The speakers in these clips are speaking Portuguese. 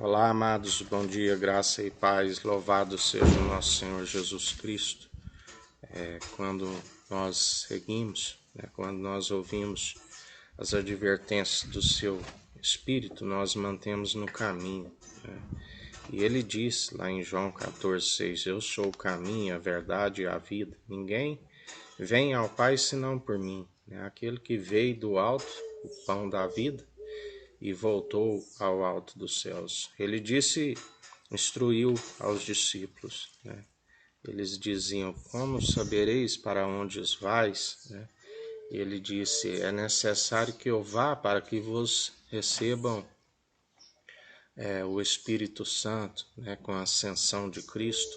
Olá, amados, bom dia, graça e paz, louvado seja o nosso Senhor Jesus Cristo. Quando nós seguimos, quando nós ouvimos as advertências do seu Espírito, nós mantemos no caminho. E ele diz lá em João 14,6, eu sou o caminho, a verdade e a vida. Ninguém vem ao Pai senão por mim. Aquele que veio do alto, o pão da vida, e voltou ao alto dos céus. Ele disse, instruiu aos discípulos. Eles diziam, como sabereis para onde vais? Ele disse, é necessário que eu vá para que vos recebam o Espírito Santo, com a ascensão de Cristo.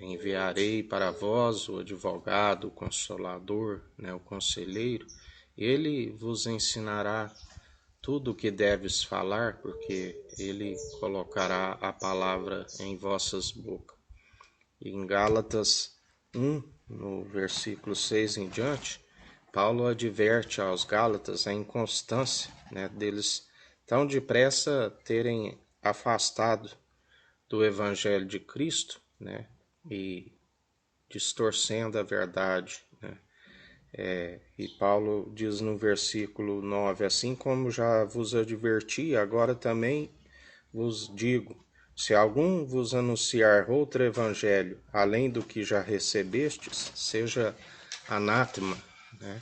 Enviarei para vós o advogado, o consolador, o conselheiro. Ele vos ensinará tudo o que deves falar, porque ele colocará a palavra em vossas bocas. E em Gálatas 1, no versículo 6 em diante, Paulo adverte aos Gálatas a inconstância deles tão depressa terem afastado do Evangelho de Cristo e distorcendo a verdade. E Paulo diz no versículo 9, assim como já vos adverti, agora também vos digo, se algum vos anunciar outro evangelho, além do que já recebestes, seja anátema,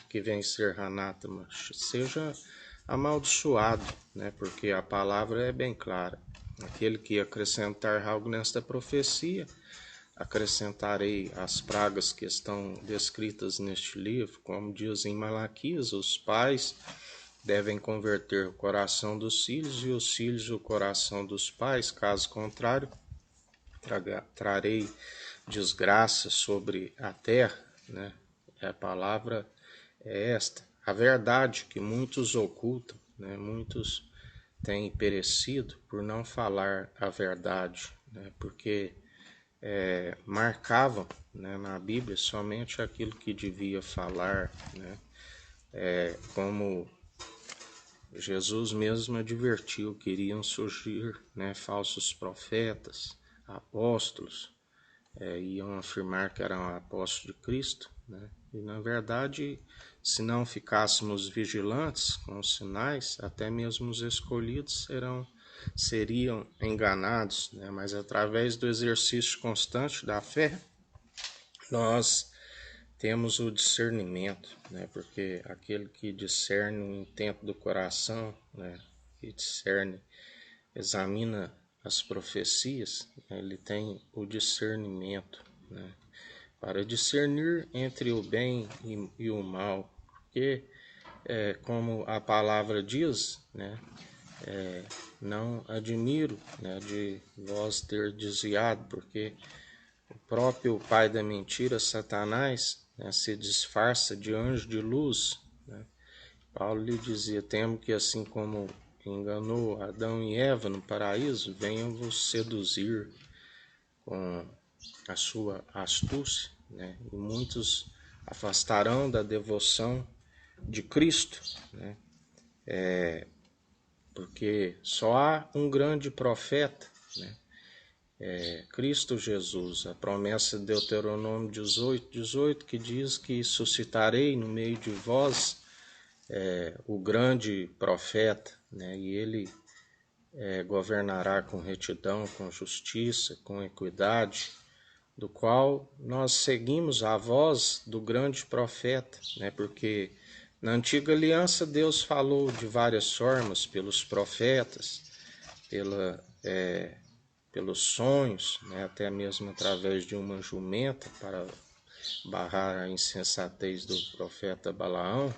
que vem ser anátema, seja amaldiçoado, porque a palavra é bem clara. Aquele que acrescentar algo nesta profecia, acrescentarei as pragas que estão descritas neste livro, como diz em Malaquias, os pais devem converter o coração dos filhos e os filhos o coração dos pais, caso contrário, trarei desgraça sobre a terra. A palavra é esta, a verdade que muitos ocultam, muitos têm perecido por não falar a verdade, porque marcavam na Bíblia somente aquilo que devia falar, como Jesus mesmo advertiu que iriam surgir falsos profetas, apóstolos, iam afirmar que eram apóstolos de Cristo, e na verdade, se não ficássemos vigilantes com os sinais, até mesmo os escolhidos seriam enganados, mas através do exercício constante da fé, nós temos o discernimento, porque aquele que discerne o intento do coração, e examina as profecias, ele tem o discernimento, para discernir entre o bem e o mal, porque como a palavra diz, não admiro de vós ter desviado, porque o próprio pai da mentira, Satanás, se disfarça de anjo de luz. Paulo lhe dizia, temo que assim como enganou Adão e Eva no paraíso, venham vos seduzir com a sua astúcia, e muitos afastarão da devoção de Cristo, porque só há um grande profeta, Cristo Jesus. A promessa de Deuteronômio 18, que diz que suscitarei no meio de vós o grande profeta, e ele governará com retidão, com justiça, com equidade, do qual nós seguimos a voz do grande profeta, porque na antiga aliança Deus falou de várias formas, pelos profetas, pelos sonhos, até mesmo através de uma jumenta para barrar a insensatez do profeta Balaão,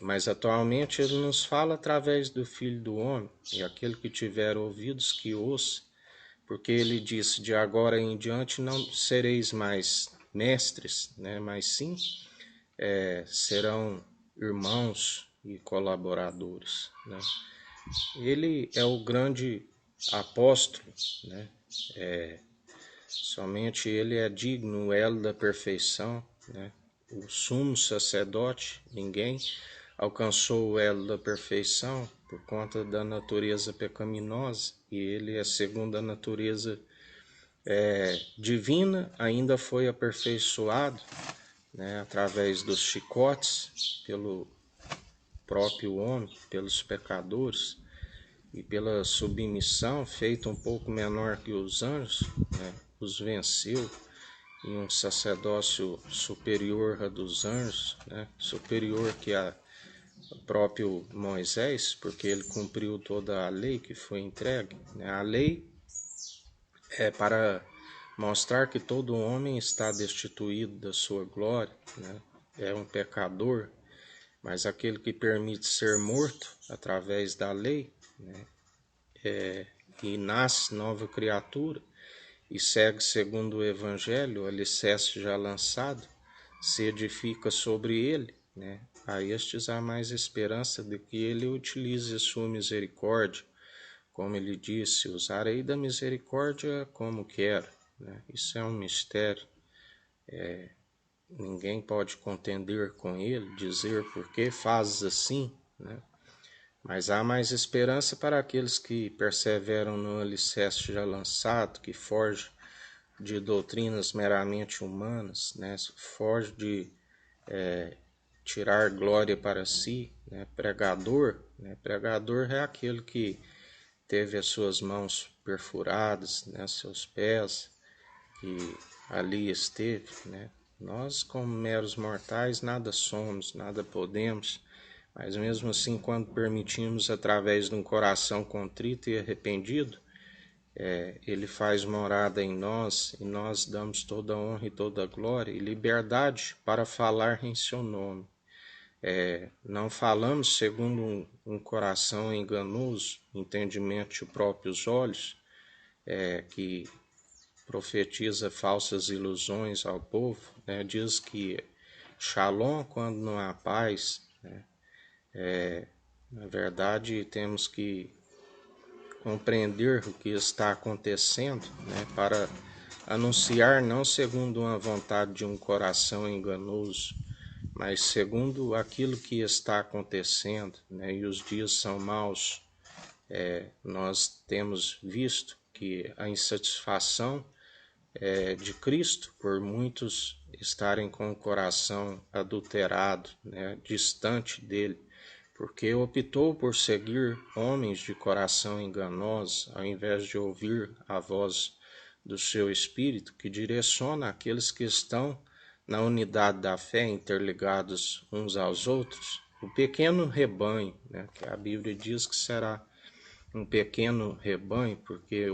mas atualmente ele nos fala através do Filho do Homem, e aquele que tiver ouvidos que ouça, porque ele disse, de agora em diante não sereis mais mestres, mas sim serão irmãos e colaboradores. Ele é o grande apóstolo, somente ele é digno, o elo da perfeição, o sumo sacerdote, ninguém alcançou o elo da perfeição, por conta da natureza pecaminosa, e ele é segundo a natureza divina, ainda foi aperfeiçoado, né, através dos chicotes pelo próprio homem, pelos pecadores, e pela submissão, feita um pouco menor que os anjos, né, os venceu em um sacerdócio superior a dos anjos, né, superior que o próprio Moisés, porque ele cumpriu toda a lei que foi entregue, né. A lei é para mostrar que todo homem está destituído da sua glória, né, é um pecador, mas aquele que permite ser morto através da lei, né, e nasce nova criatura e segue segundo o Evangelho, o alicerce já lançado, se edifica sobre ele, né? A estes há mais esperança de que ele utilize a sua misericórdia, como ele disse, usarei da misericórdia como quero, né? Isso é um mistério, ninguém pode contender com ele, dizer por que fazes assim, né? Mas há mais esperança para aqueles que perseveram no alicerce já lançado, que foge de doutrinas meramente humanas, né? Foge de tirar glória para si, né? Pregador, né? Pregador é aquele que teve as suas mãos perfuradas, né? Seus pés, que ali esteve, né? Nós, como meros mortais, nada somos, nada podemos, mas mesmo assim, quando permitimos, através de um coração contrito e arrependido, ele faz morada em nós e nós damos toda a honra e toda a glória e liberdade para falar em seu nome. Não falamos segundo um coração enganoso, entendimento de próprios olhos, que profetiza falsas ilusões ao povo, né? Diz que shalom quando não há paz, né? Na verdade, temos que compreender o que está acontecendo, né, para anunciar não segundo uma vontade de um coração enganoso, mas segundo aquilo que está acontecendo, né, e os dias são maus. Nós temos visto que a insatisfação de Cristo, por muitos estarem com o coração adulterado, né, distante dele, porque optou por seguir homens de coração enganoso, ao invés de ouvir a voz do seu Espírito, que direciona aqueles que estão na unidade da fé, interligados uns aos outros, o pequeno rebanho, né, que a Bíblia diz que será um pequeno rebanho, porque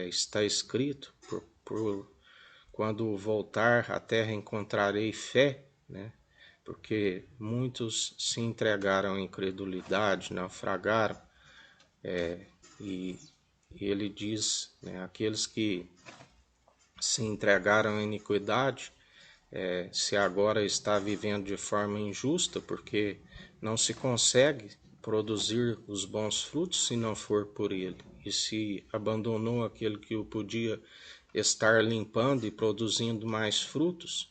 está escrito, quando voltar à terra encontrarei fé, né? Porque muitos se entregaram à incredulidade, naufragaram, e ele diz, né, aqueles que se entregaram à iniquidade, se agora está vivendo de forma injusta, porque não se consegue produzir os bons frutos se não for por ele, e se abandonou aquele que o podia estar limpando e produzindo mais frutos,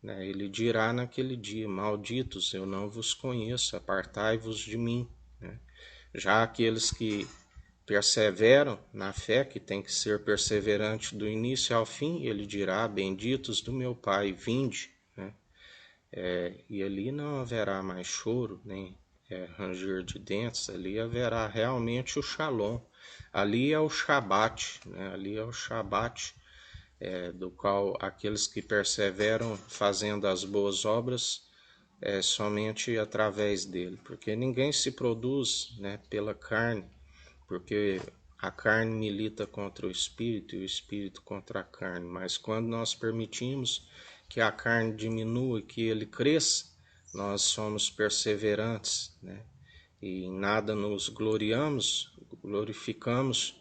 né? Ele dirá naquele dia: malditos, eu não vos conheço, apartai-vos de mim, né? Já aqueles que perseveram na fé, que tem que ser perseverante do início ao fim, ele dirá: benditos do meu Pai, vinde, né? E ali não haverá mais choro, nem ranger de dentes, ali haverá realmente o shalom, ali é o Shabat, né? Ali é o Shabat, do qual aqueles que perseveram fazendo as boas obras somente através dele, porque ninguém se produz, né, pela carne, porque a carne milita contra o espírito e o espírito contra a carne, mas quando nós permitimos que a carne diminua e que ele cresça, nós somos perseverantes, né? E em nada nos glorificamos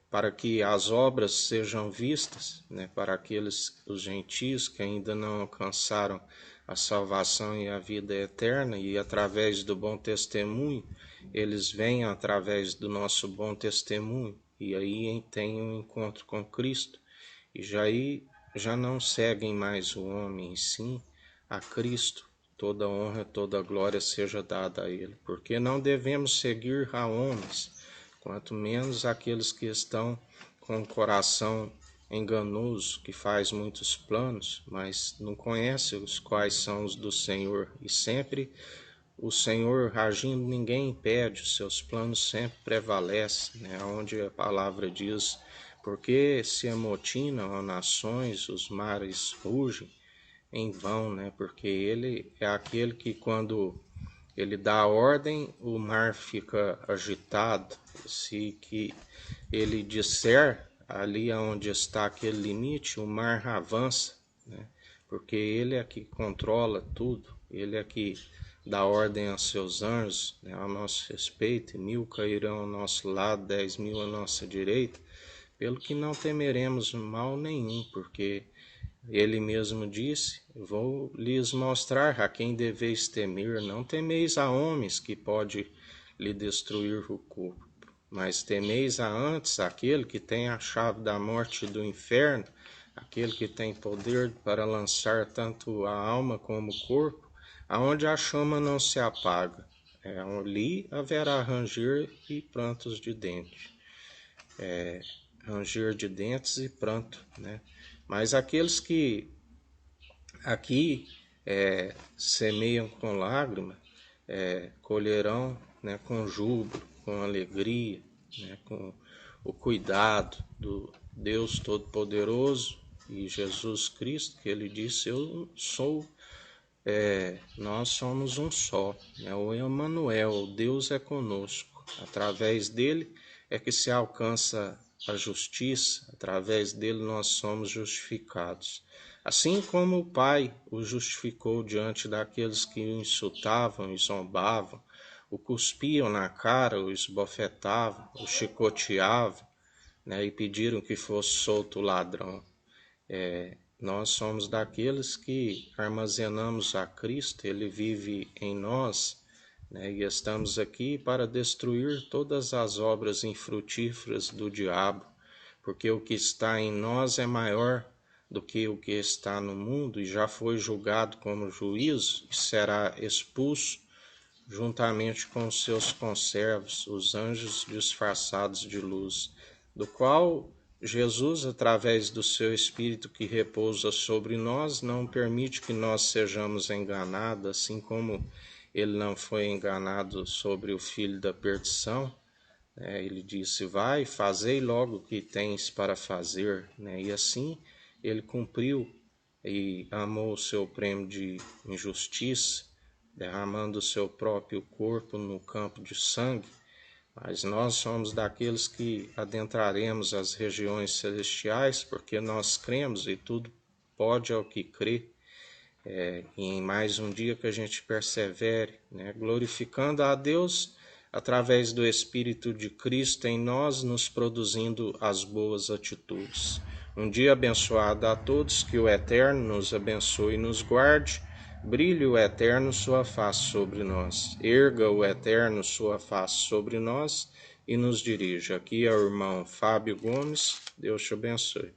para que as obras sejam vistas, né, para aqueles, os gentios que ainda não alcançaram a salvação e a vida eterna, e através do bom testemunho, eles venham através do nosso bom testemunho, e aí tem um encontro com Cristo, e já aí já não seguem mais o homem, sim a Cristo. toda honra, toda glória seja dada a Ele, porque não devemos seguir a homens, quanto menos aqueles que estão com o coração enganoso, que faz muitos planos, mas não conhece os quais são os do Senhor, e sempre o Senhor agindo, ninguém impede, os seus planos sempre prevalecem, né? Onde a palavra diz, porque se amotinam as nações, os mares rugem em vão, né? Porque ele é aquele que quando ele dá a ordem, o mar fica agitado. Se que ele disser ali onde está aquele limite, o mar avança, né? Porque ele é que controla tudo, ele é que dá ordem aos seus anjos, né, ao nosso respeito, e 1000 cairão ao nosso lado, 10.000 à nossa direita, pelo que não temeremos mal nenhum, porque ele mesmo disse, vou lhes mostrar a quem deveis temer, não temeis a homens que pode lhe destruir o corpo, mas temeis a antes aquele que tem a chave da morte e do inferno, aquele que tem poder para lançar tanto a alma como o corpo, aonde a chama não se apaga. Ali haverá ranger e prantos de dentes. Ranger de dentes e pranto, né? Mas aqueles que aqui semeiam com lágrima, colherão, né, com júbilo, com alegria, né, com o cuidado do Deus Todo-Poderoso e Jesus Cristo, que ele disse, nós somos um só, né? O Emmanuel, o Deus é conosco. Através dele é que se alcança a justiça, através dele nós somos justificados. Assim como o Pai o justificou diante daqueles que o insultavam e zombavam, o cuspiam na cara, o esbofetavam, o chicoteavam, né? E pediram que fosse solto o ladrão. Nós somos daqueles que armazenamos a Cristo, Ele vive em nós, né? E estamos aqui para destruir todas as obras infrutíferas do diabo, porque o que está em nós é maior do que o que está no mundo e já foi julgado como juízo e será expulso juntamente com os seus conservos, os anjos disfarçados de luz, do qual Jesus, através do seu Espírito que repousa sobre nós, não permite que nós sejamos enganados, assim como ele não foi enganado sobre o filho da perdição. Ele disse, vai, fazei logo o que tens para fazer, né? E assim ele cumpriu e amou o seu prêmio de injustiça, derramando o seu próprio corpo no campo de sangue. Mas nós somos daqueles que adentraremos as regiões celestiais, porque nós cremos e tudo pode ao que crê. E em mais um dia que a gente persevere, né, glorificando a Deus através do Espírito de Cristo em nós, nos produzindo as boas atitudes. Um dia abençoado a todos, que o Eterno nos abençoe e nos guarde. Brilhe o Eterno sua face sobre nós, erga o Eterno sua face sobre nós e nos dirija. Aqui é o irmão Fábio Gomes, Deus te abençoe.